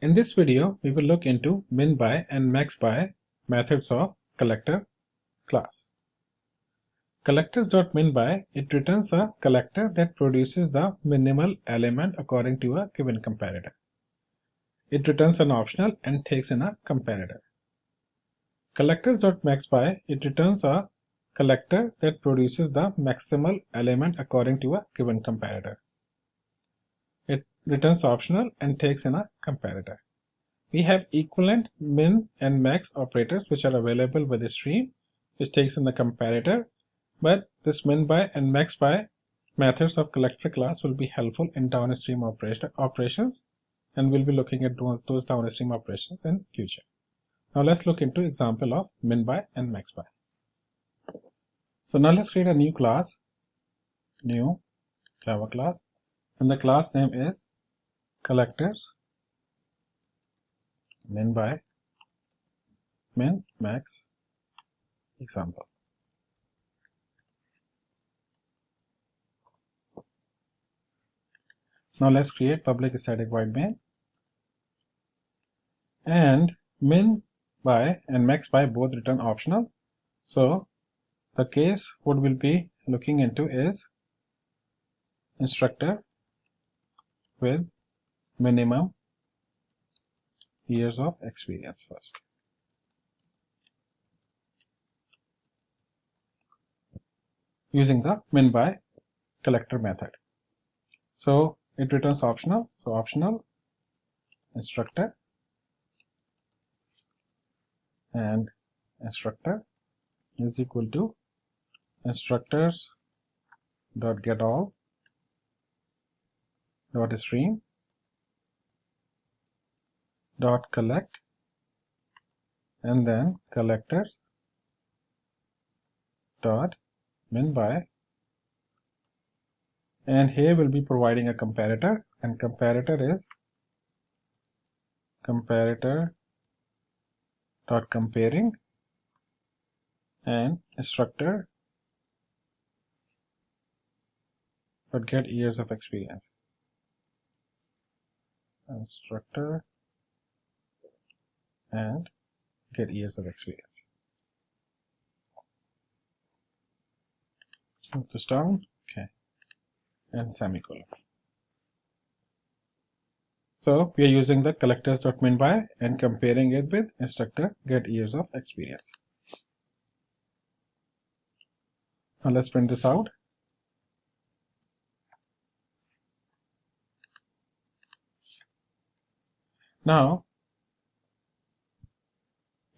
In this video, we will look into minBy and maxBy methods of collector class. Collectors.minBy, it returns a collector that produces the minimal element according to a given comparator. It returns an optional and takes in a comparator. Collectors.maxBy, it returns a collector that produces the maximal element according to a given comparator. It returns optional and takes in a comparator. We have equivalent min and max operators which are available with the stream, which takes in the comparator, but this minBy and maxBy methods of collector class will be helpful in downstream operations, and we'll be looking at those downstream operations in future. Now let's look into example of minBy and maxBy. So now let's create a new class, new Java class, and the class name is collectors minBy min max example. Now let's create public static void main, and minBy and maxBy both return optional. So the case what we'll be looking into is instructor with minimum years of experience first. Using the minBy collector method. So it returns optional. So optional instructor and instructor is equal to instructors dot get all dot stream dot collect, and then collectors dot minBy, and here we'll be providing a comparator, and comparator is comparator dot comparing, and instructor dot get years of experience. Instructor and get years of experience. Move this down, okay, and semicolon. So we are using the collectors.minBy and comparing it with instructor get years of experience. Now let's print this out. Now,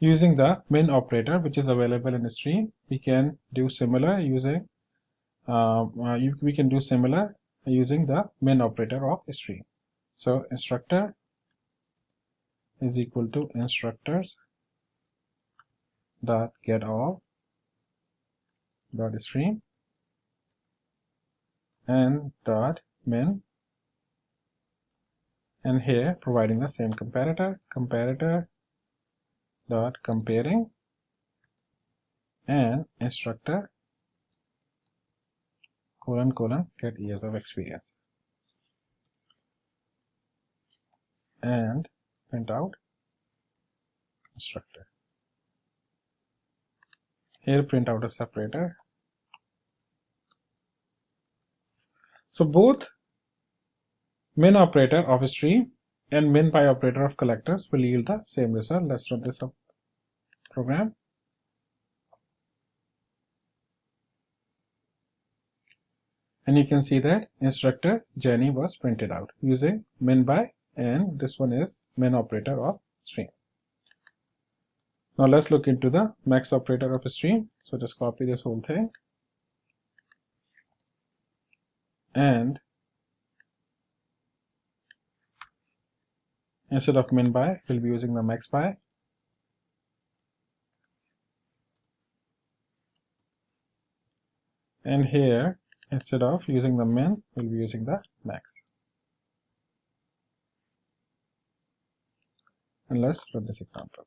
using the min operator, which is available in the stream, we can do similar using using the min operator of stream. So instructor is equal to instructors dot get all dot stream and dot min, and here providing the same comparator dot comparing, and instructor colon get years of experience, and print out instructor. Here print out a separator. So both min operator of stream and minBy operator of collectors will yield the same result. Let's run this program. And you can see that instructor Jenny was printed out using minBy, and this one is min operator of stream. Now let's look into the max operator of stream. So just copy this whole thing, and instead of minBy, we'll be using the maxBy. And here, instead of using the min, we'll be using the max. And let's run this example.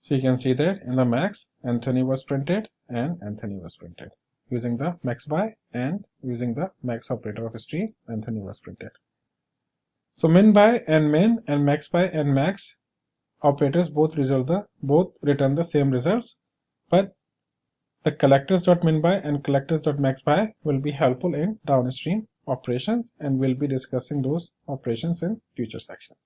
So you can see that in the max, Anthony was printed, and Anthony was printed. Using the maxBy and using the max operator of stream, Anthony was printed. So minBy and min and maxBy and max operators both return the same results, but the collectors.minby and collectors.maxby will be helpful in downstream operations, and we'll be discussing those operations in future sections.